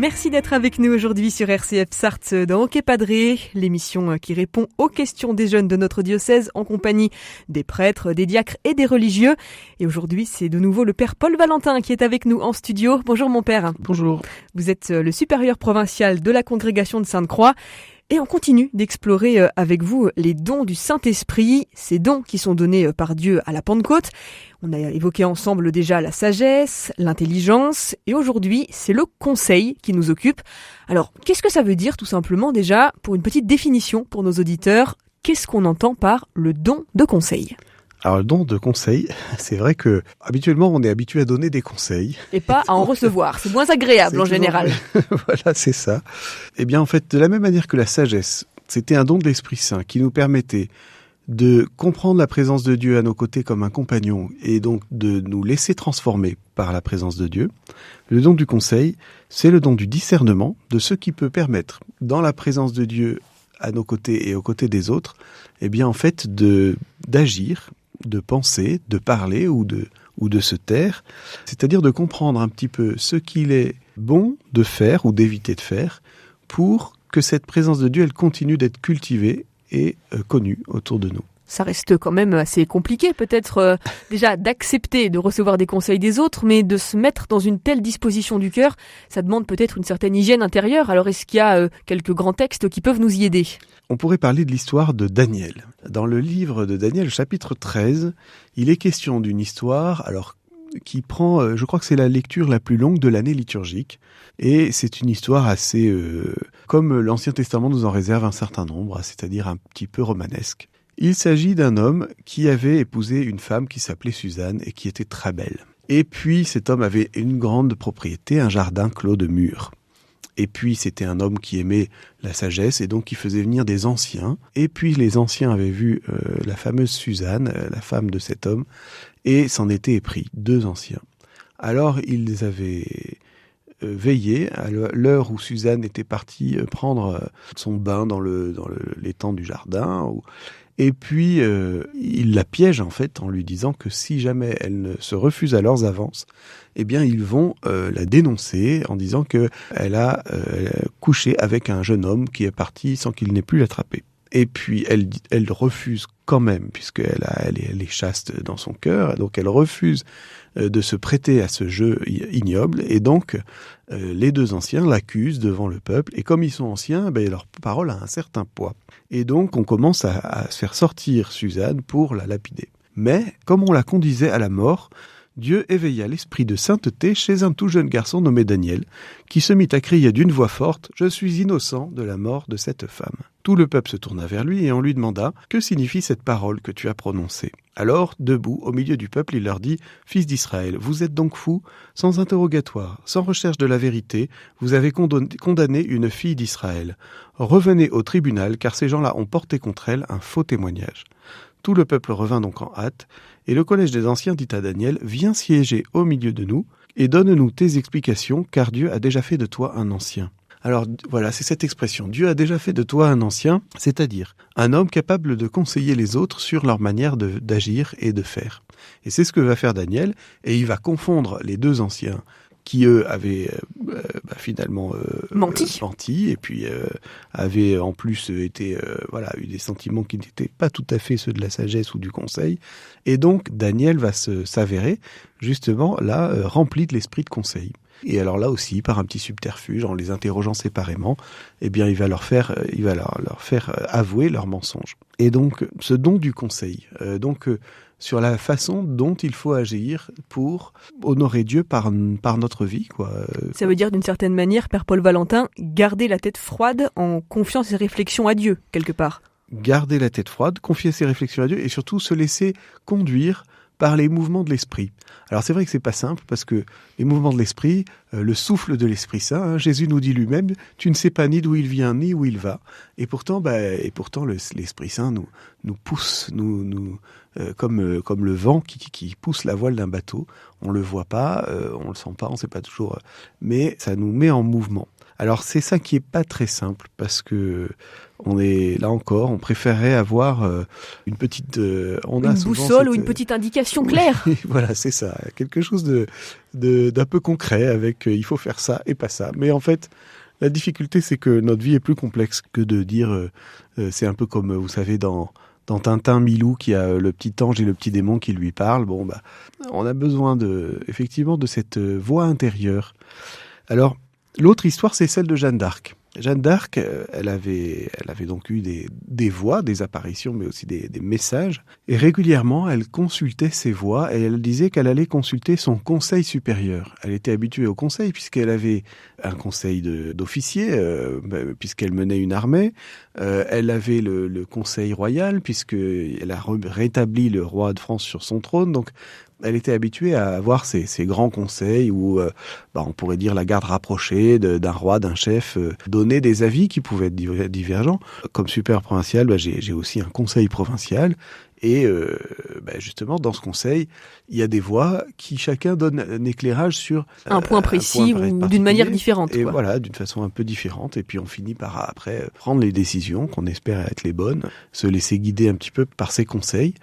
Merci d'être avec nous aujourd'hui sur RCF Sarthe dans Ok Padré, l'émission qui répond aux questions des jeunes de notre diocèse en compagnie des prêtres, des diacres et des religieux. Et aujourd'hui, c'est de nouveau le père Paul Valentin qui est avec nous en studio. Bonjour mon père. Bonjour. Vous êtes le supérieur provincial de la congrégation de Sainte-Croix. Et on continue d'explorer avec vous les dons du Saint-Esprit, ces dons qui sont donnés par Dieu à la Pentecôte. On a évoqué ensemble déjà la sagesse, l'intelligence, et aujourd'hui, c'est le conseil qui nous occupe. Alors, qu'est-ce que ça veut dire tout simplement déjà, pour une petite définition pour nos auditeurs, qu'est-ce qu'on entend par le don de conseil ? Alors, le don de conseil, c'est vrai que habituellement, on est habitué à donner des conseils. Et pas à en recevoir. C'est moins agréable en général. Voilà, c'est ça. Eh bien, en fait, de la même manière que la sagesse, c'était un don de l'Esprit Saint qui nous permettait de comprendre la présence de Dieu à nos côtés comme un compagnon et donc de nous laisser transformer par la présence de Dieu. Le don du conseil, c'est le don du discernement de ce qui peut permettre, dans la présence de Dieu à nos côtés et aux côtés des autres, eh bien, en fait, d'agir, de penser, de parler ou de se taire, c'est-à-dire de comprendre un petit peu ce qu'il est bon de faire ou d'éviter de faire pour que cette présence de Dieu, elle continue d'être cultivée et connue autour de nous. Ça reste quand même assez compliqué peut-être déjà d'accepter de recevoir des conseils des autres, mais de se mettre dans une telle disposition du cœur, ça demande peut-être une certaine hygiène intérieure. Alors est-ce qu'il y a quelques grands textes qui peuvent nous y aider ? On pourrait parler de l'histoire de Daniel. Dans le livre de Daniel, chapitre 13, il est question d'une histoire qui prend, je crois que c'est la lecture la plus longue de l'année liturgique, et c'est une histoire assez, comme l'Ancien Testament nous en réserve un certain nombre, c'est-à-dire un petit peu romanesque. Il s'agit d'un homme qui avait épousé une femme qui s'appelait Suzanne et qui était très belle. Et puis cet homme avait une grande propriété, un jardin clos de murs. Et puis c'était un homme qui aimait la sagesse et donc qui faisait venir des anciens. Et puis les anciens avaient vu la fameuse Suzanne, la femme de cet homme, et s'en étaient épris, 2 anciens. Alors ils avaient veillé à l'heure où Suzanne était partie prendre son bain dans l'étang du jardin. Et puis, il la piège en fait en lui disant que si jamais elle ne se refuse à leurs avances, eh bien ils vont la dénoncer en disant qu'elle a couché avec un jeune homme qui est parti sans qu'il n'ait pu l'attraper. Et puis elle refuse quand même, puisqu'elle est chaste dans son cœur, donc elle refuse de se prêter à ce jeu ignoble, et donc les 2 anciens l'accusent devant le peuple, et comme ils sont anciens, leur parole a un certain poids. Et donc on commence à se faire sortir Suzanne pour la lapider. Mais comme on la conduisait à la mort, Dieu éveilla l'esprit de sainteté chez un tout jeune garçon nommé Daniel, qui se mit à crier d'une voix forte « Je suis innocent de la mort de cette femme ». Tout le peuple se tourna vers lui et on lui demanda « Que signifie cette parole que tu as prononcée ?» Alors, debout, au milieu du peuple, il leur dit « Fils d'Israël, vous êtes donc fous ? Sans interrogatoire, sans recherche de la vérité, vous avez condamné une fille d'Israël. Revenez au tribunal, car ces gens-là ont porté contre elle un faux témoignage. » Tout le peuple revint donc en hâte, et le collège des anciens dit à Daniel « Viens siéger au milieu de nous, et donne-nous tes explications, car Dieu a déjà fait de toi un ancien. » Alors voilà, c'est cette expression. Dieu a déjà fait de toi un ancien, c'est-à-dire un homme capable de conseiller les autres sur leur manière d'agir et de faire. Et c'est ce que va faire Daniel, et il va confondre les 2 anciens qui, eux, avaient finalement menti, et puis avaient en plus eu des sentiments qui n'étaient pas tout à fait ceux de la sagesse ou du conseil. Et donc, Daniel va s'avérer, justement, là, rempli de l'esprit de conseil. Et alors là aussi, par un petit subterfuge, en les interrogeant séparément, eh bien, il va leur faire avouer leurs mensonges. Et donc, ce don du conseil, sur la façon dont il faut agir pour honorer Dieu par notre vie, quoi. Ça veut dire d'une certaine manière, Père Paul Valentin, garder la tête froide en confiant ses réflexions à Dieu, quelque part. Garder la tête froide, confier ses réflexions à Dieu et surtout se laisser conduire par les mouvements de l'esprit. Alors c'est vrai que c'est pas simple parce que les mouvements de l'esprit, le souffle de l'Esprit Saint, Jésus nous dit lui-même, tu ne sais pas ni d'où il vient ni où il va. Et pourtant, l'Esprit Saint nous pousse, nous comme le vent qui pousse la voile d'un bateau. On le voit pas, on le sent pas, on sait pas toujours, mais ça nous met en mouvement. Alors c'est ça qui est pas très simple parce que on est là encore, on préférerait avoir une petite, une boussole ou une petite indication claire. Oui, voilà, c'est ça, quelque chose d'un peu concret avec il faut faire ça et pas ça. Mais en fait, la difficulté c'est que notre vie est plus complexe que de dire c'est un peu comme vous savez dans Tintin, Milou qui a le petit ange et le petit démon qui lui parlent. Bon bah, on a besoin effectivement de cette voix intérieure. Alors l'autre histoire, c'est celle de Jeanne d'Arc. Jeanne d'Arc, elle avait donc eu des voix, des apparitions, mais aussi des messages. Et régulièrement, elle consultait ses voix et elle disait qu'elle allait consulter son conseil supérieur. Elle était habituée au conseil puisqu'elle avait un conseil d'officier, puisqu'elle menait une armée. Elle avait le conseil royal puisqu'elle a rétabli le roi de France sur son trône. Donc, elle était habituée à avoir ces grands conseils où, on pourrait dire la garde rapprochée d'un roi, d'un chef, donner des avis qui pouvaient être divergents. Comme super provincial, j'ai aussi un conseil provincial. Et justement, dans ce conseil, il y a des voix qui chacun donne un éclairage sur un point précis ou d'une manière différente. Et quoi. Voilà, d'une façon un peu différente. Et puis on finit par après prendre les décisions qu'on espère être les bonnes, se laisser guider un petit peu par ces conseils.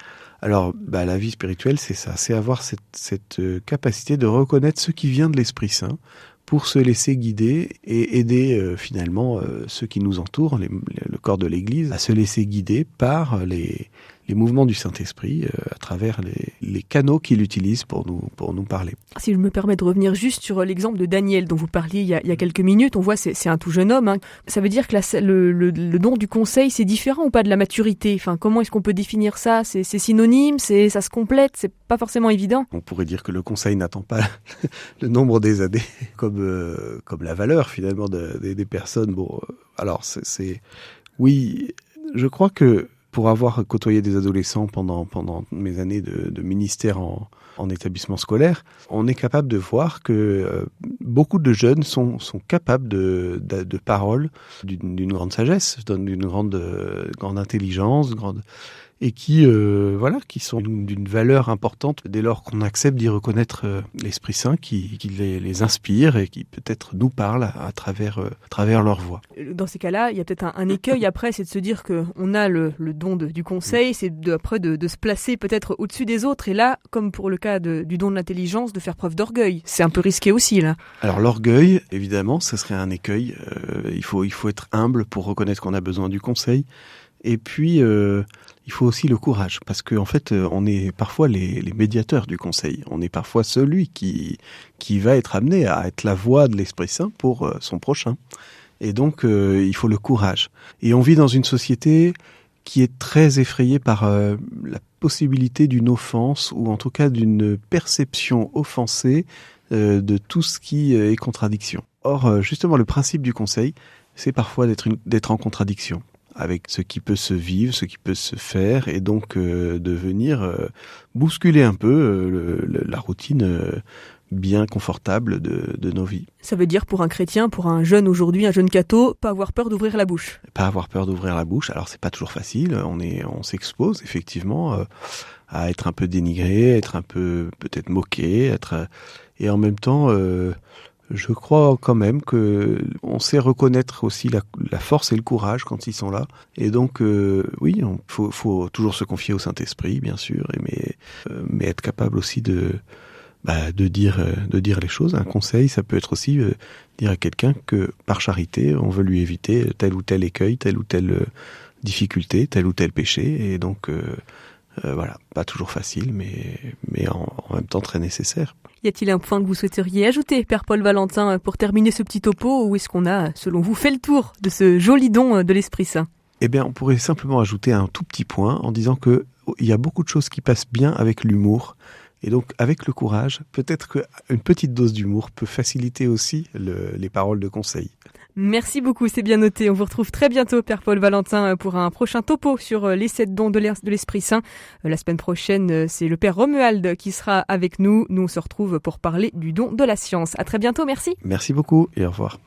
Alors, la vie spirituelle, c'est ça, c'est avoir cette capacité de reconnaître ce qui vient de l'Esprit Saint pour se laisser guider et aider finalement ceux qui nous entourent, le corps de l'Église, à se laisser guider par les mouvements du Saint-Esprit à travers les canaux qu'il utilise pour nous parler. Si je me permets de revenir juste sur l'exemple de Daniel dont vous parliez il y a quelques minutes, on voit c'est un tout jeune homme. Hein. Ça veut dire que le don du conseil, c'est différent ou pas de la maturité ? Enfin, comment est-ce qu'on peut définir ça ? C'est synonyme ? Ça se complète ? C'est pas forcément évident. On pourrait dire que le conseil n'attend pas le nombre des années comme la valeur finalement des personnes. Bon, alors oui, je crois que pour avoir côtoyé des adolescents pendant mes années de ministère en établissement scolaire, on est capable de voir que beaucoup de jeunes sont capables de paroles d'une grande sagesse, d'une grande intelligence, et qui sont d'une valeur importante dès lors qu'on accepte d'y reconnaître l'Esprit Saint qui les inspire et qui peut-être nous parle à travers leur voix. Dans ces cas-là, il y a peut-être un écueil après, c'est de se dire qu'on a le don du conseil, c'est après de se placer peut-être au-dessus des autres, et là, comme pour le cas du don de l'intelligence, de faire preuve d'orgueil. C'est un peu risqué aussi, là. Alors l'orgueil, évidemment, ce serait un écueil. Il faut être humble pour reconnaître qu'on a besoin du conseil. Et puis, il faut aussi le courage, parce qu'en fait, on est parfois les médiateurs du conseil. On est parfois celui qui va être amené à être la voix de l'Esprit Saint pour son prochain. Et donc, il faut le courage. Et on vit dans une société qui est très effrayée par la possibilité d'une offense, ou en tout cas d'une perception offensée de tout ce qui est contradiction. Or, justement, le principe du conseil, c'est parfois d'être en contradiction avec ce qui peut se vivre, ce qui peut se faire, et donc de venir bousculer un peu la routine bien confortable de nos vies. Ça veut dire pour un chrétien, pour un jeune aujourd'hui, un jeune catho, pas avoir peur d'ouvrir la bouche. Pas avoir peur d'ouvrir la bouche. Alors c'est pas toujours facile, on s'expose effectivement à être un peu dénigré, être un peu peut-être moqué, et en même temps je crois quand même que on sait reconnaître aussi la force et le courage quand ils sont là. Et donc, oui, faut toujours se confier au Saint-Esprit, bien sûr, mais être capable aussi de dire les choses. Un conseil, ça peut être aussi dire à quelqu'un que par charité, on veut lui éviter tel ou tel écueil, telle ou telle difficulté, tel ou tel péché. Et donc, pas toujours facile, mais en même temps très nécessaire. Y a-t-il un point que vous souhaiteriez ajouter, Père Paul Valentin, pour terminer ce petit topo, ou est-ce qu'on a, selon vous, fait le tour de ce joli don de l'Esprit Saint ? Eh bien, on pourrait simplement ajouter un tout petit point en disant que il y a beaucoup de choses qui passent bien avec l'humour. Et donc, avec le courage, peut-être qu'une petite dose d'humour peut faciliter aussi les paroles de conseil. Merci beaucoup, c'est bien noté. On vous retrouve très bientôt, Père Paul Valentin, pour un prochain topo sur les 7 dons de l'Esprit Saint. La semaine prochaine, c'est le Père Romuald qui sera avec nous. Nous, on se retrouve pour parler du don de la science. À très bientôt, merci. Merci beaucoup et au revoir.